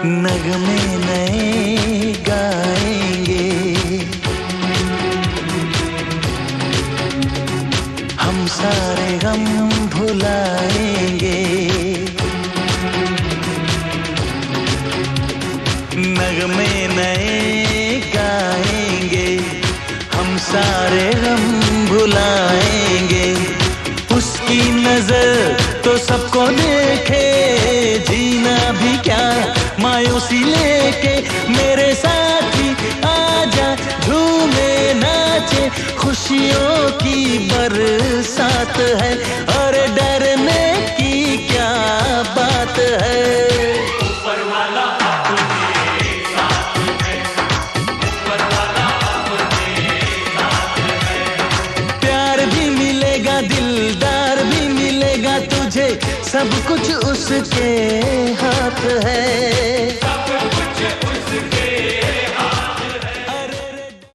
नगमे नए गाएंगे, हम सारे गम भुलाएंगे। नगमे नए गाएंगे, हम सारे गम भुलाएंगे। उसकी नजर तो सबको देखे, जीना भी क्या मायूसी लेके। मेरे साथी आजा झूमे नाचे, खुशियों की बरसात है और डरने की क्या बात है। ऊपर वाला अपने साथ है, ऊपर वाला अपने साथ है। प्यार भी मिलेगा, दिलदार भी मिलेगा तुझे, सब कुछ उसके हाथ है।